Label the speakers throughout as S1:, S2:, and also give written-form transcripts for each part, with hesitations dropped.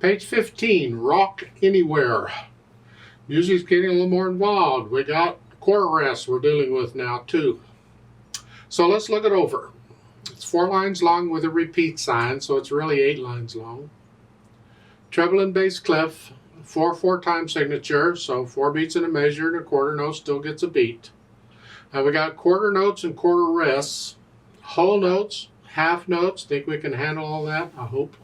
S1: Page 15, Rock Anywhere. Music's getting a little more involved. We got quarter rests we're dealing with now too. So let's look it over. It's 4 lines long with a repeat sign, so it's really 8 lines long. Treble and bass clef, 4/4 time signature, so 4 beats in a measure and a quarter note still gets a beat. And we got quarter notes and quarter rests, whole notes, half notes. Think we can handle all that? I hope.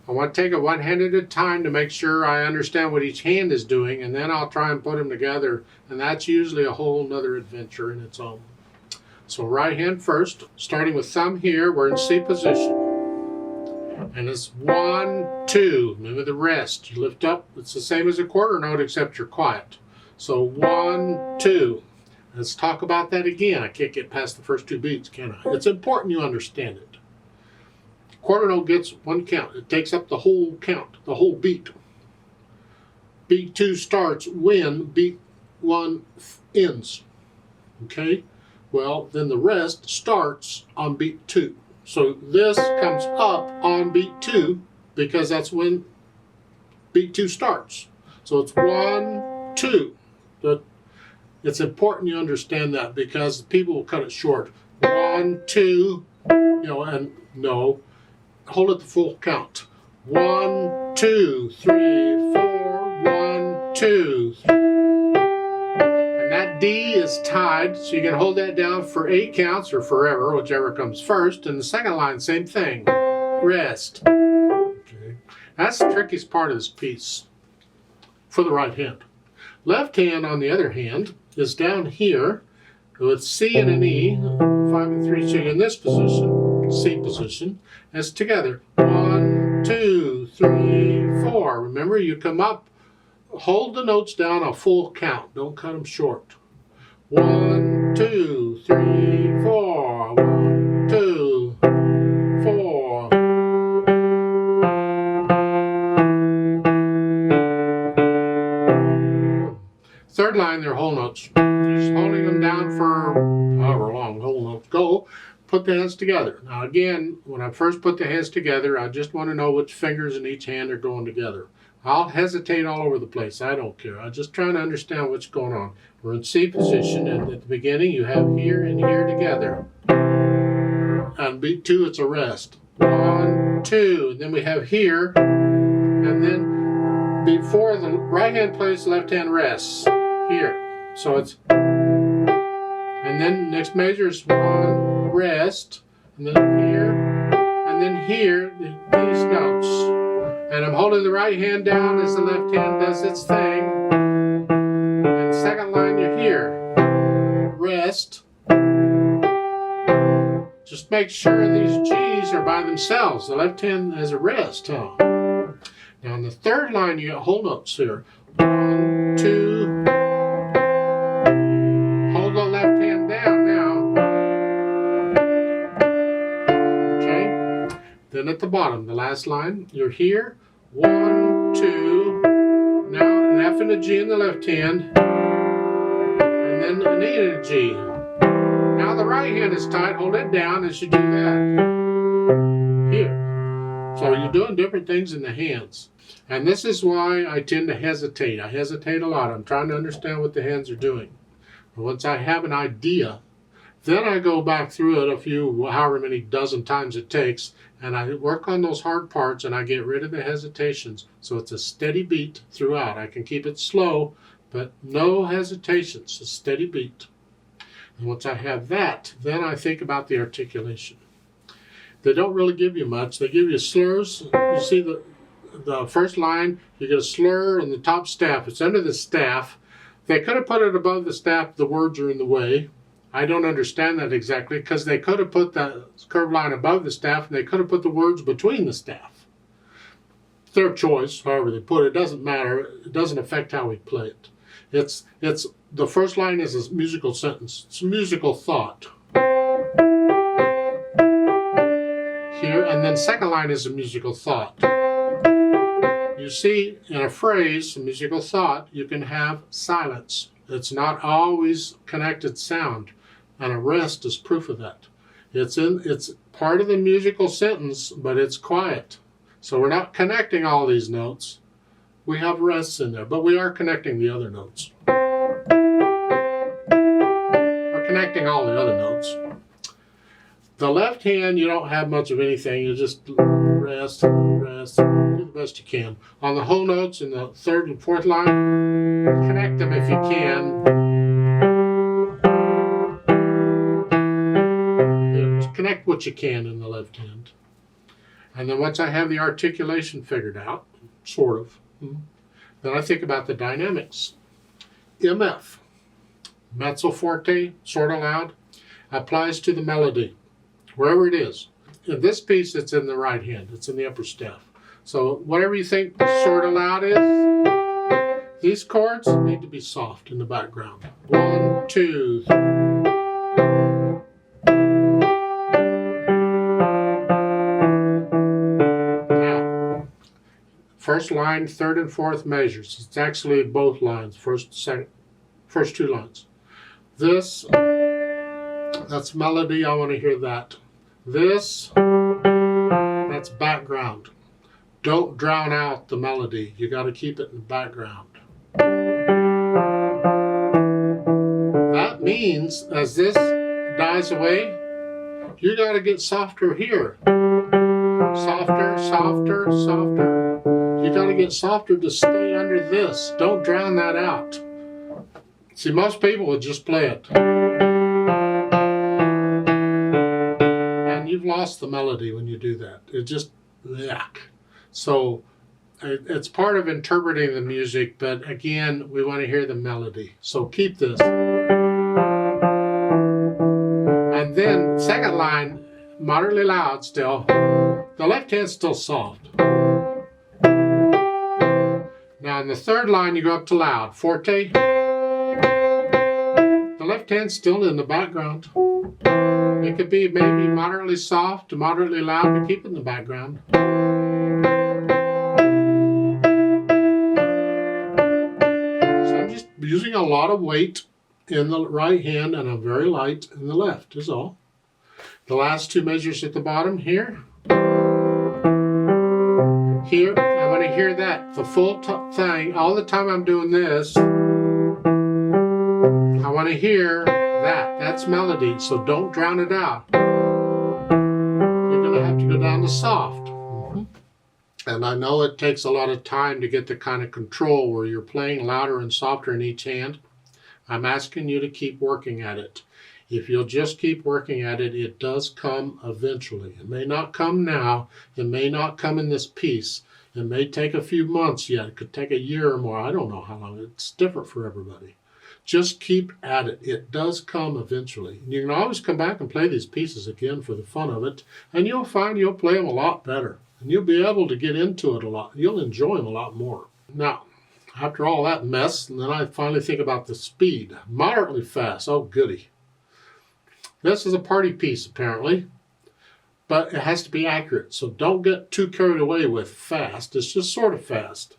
S1: I want to take it one hand at a time to make sure I understand what each hand is doing, and then I'll try and put them together, and that's usually a whole nother adventure in its own. So right hand first, starting with thumb here, we're in C position. And it's 1, 2. Remember the rest. You lift up. It's the same as a quarter note except you're quiet. So 1, 2. Let's talk about that again. I can't get past the first 2 beats, can I? It's important you understand it. Quarter note gets 1 count. It takes up the whole count, the whole beat. Beat 2 starts when beat 1 ends. Okay? Well, then the rest starts on beat 2. So this comes up on beat 2 because that's when beat 2 starts. So it's 1, 2. It's important you understand that because people will cut it short. 1, 2, and no. Hold it the full count. 1, 2, 3, 4, 1, 2. And that D is tied, so you can hold that down for 8 counts or forever, whichever comes first. And the second line, same thing. Rest. Okay. That's the trickiest part of this piece for the right hand. Left hand, on the other hand, is down here with C and an E, 5 and 3 string in this position, C position, as together. 1, 2, 3, 4. Remember, you come up, hold the notes down a full count. Don't cut them short. 1, 2, 3, 4. 1, 2, 4. Third line, they're whole notes. Just holding them down for however long whole notes go. Put the hands together. Now again, when I first put the hands together, I just want to know which fingers in each hand are going together. I'll hesitate all over the place. I don't care. I'm just trying to understand what's going on. We're in C position, and at the beginning you have here and here together. On beat 2, it's a rest. 1, 2. And then we have here, and then before the right hand plays, left hand rests here. So it's, and then next measure is 1, rest, and then here, these notes. And I'm holding the right hand down as the left hand does its thing. And second line, you're here. Rest. Just make sure these G's are by themselves. The left hand has a rest, huh? Now on the third line, you got whole notes here. 1, 2. Hold the left hand down now. Okay. Then at the bottom, the last line, you're here. 1, 2. Now an F and a G in the left hand. And then an E and a G. Now the right hand is tight. Hold it down as you do that. Here. So you're doing different things in the hands. And this is why I tend to hesitate. I hesitate a lot. I'm trying to understand what the hands are doing. And once I have an idea, then I go back through it however many dozen times it takes, and I work on those hard parts and I get rid of the hesitations. So it's a steady beat throughout. I can keep it slow, but no hesitations, a steady beat. And once I have that, then I think about the articulation. They don't really give you much. They give you slurs. You see the first line, you get a slur in the top staff. It's under the staff. They could have put it above the staff. The words are in the way. I don't understand that exactly because they could have put the curved line above the staff and they could have put the words between the staff. Their choice, however they put it, doesn't matter. It doesn't affect how we play it. It's the first line is a musical sentence. It's a musical thought. Here, and then second line is a musical thought. You see, in a phrase, a musical thought, you can have silence. It's not always connected sound, and a rest is proof of that. It's part of the musical sentence, but it's quiet. So we're not connecting all these notes. We have rests in there, but we are connecting the other notes. We're connecting all the other notes. The left hand, you don't have much of anything. You just rest, rest, do the best you can. On the whole notes in the third and fourth line, connect them if you can. Connect what you can in the left hand. And then once I have the articulation figured out, sort of, then I think about the dynamics. MF, mezzo forte, sort of loud, applies to the melody, wherever it is. In this piece, it's in the right hand. It's in the upper staff. So whatever you think sort of loud is, these chords need to be soft in the background. 1, 2, 3. Now, first line, third and fourth measures. It's actually both lines, first two lines. This, that's melody. I want to hear that. This, that's background. Don't drown out the melody. You got to keep it in the background. That means as this dies away, you got to get softer here. Softer, softer, softer. You got to get softer to stay under this. Don't drown that out. See, most people would just play it. You've lost the melody when you do that. It just, yuck. So it's part of interpreting the music, but again, we want to hear the melody. So keep this. And then second line, moderately loud still. The left hand's still soft. Now in the third line, you go up to loud. Forte. The left hand's still in the background. It could be maybe moderately soft to moderately loud, but keep it in the background. So I'm just using a lot of weight in the right hand and I'm very light in the left, is all. The last two measures at the bottom here. Here, I want to hear that, the full thing. All the time I'm doing this, I want to hear that. That's melody, so don't drown it out. You're going to have to go down to soft. And I know it takes a lot of time to get the kind of control where you're playing louder and softer in each hand. I'm asking you to keep working at it. If you'll just keep working at it, it does come eventually. It may not come now. It may not come in this piece. It may take a few months yet. It could take a year or more. I don't know how long. It's different for everybody. Just keep at it. It does come eventually. You can always come back and play these pieces again for the fun of it, and you'll find you'll play them a lot better. And you'll be able to get into it a lot. You'll enjoy them a lot more. Now, after all that mess, then I finally think about the speed. Moderately fast. Oh, goody. This is a party piece, apparently, but it has to be accurate. So don't get too carried away with fast. It's just sort of fast.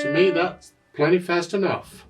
S1: To me, that's plenty fast enough.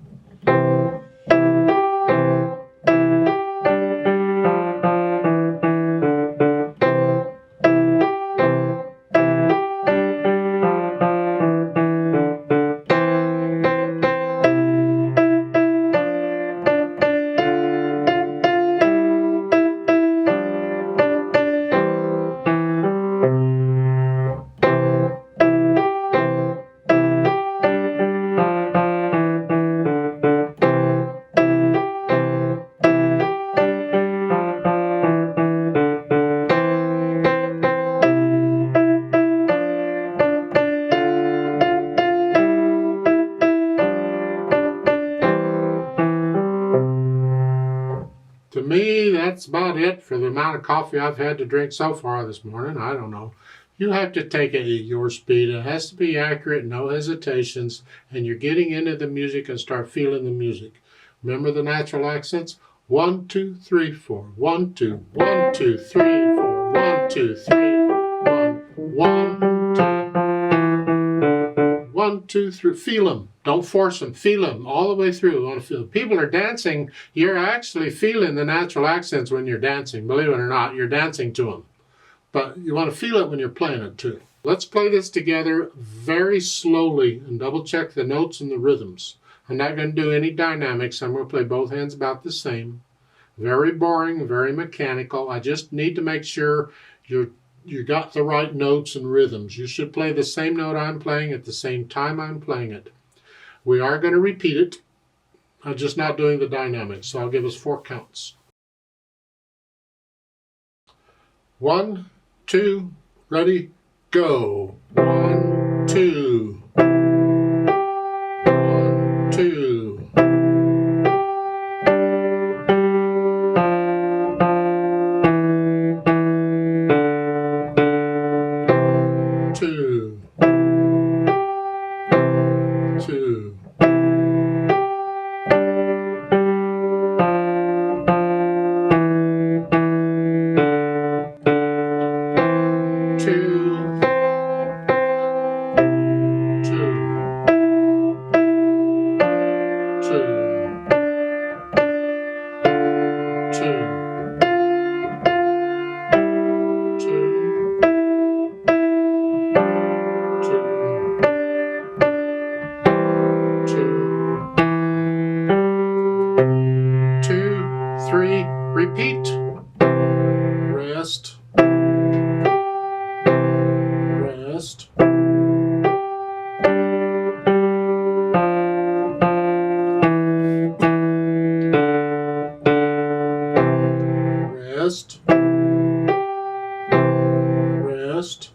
S1: To me, that's about it for the amount of coffee I've had to drink so far this morning. I don't know. You have to take it at your speed. It has to be accurate, no hesitations, and you're getting into the music and start feeling the music. Remember the natural accents? 1, 2, 3, 4. 1, 2, 1, 2, 3, 4. 1, 2, 3, 1, 1, 2. 1, 2, 3. Feel them. Don't force them. Feel them all the way through. Want to feel. People are dancing. You're actually feeling the natural accents when you're dancing. Believe it or not, you're dancing to them. But you want to feel it when you're playing it too. Let's play this together very slowly and double check the notes and the rhythms. I'm not going to do any dynamics. I'm going to play both hands about the same. Very boring, very mechanical. I just need to make sure you got the right notes and rhythms. You should play the same note I'm playing at the same time I'm playing it. We are going to repeat it. I'm just not doing the dynamics, so I'll give us 4 counts. 1, 2, ready, go. 1, 2. 1, 2. 2. 2. 3, repeat, rest, rest, rest, rest,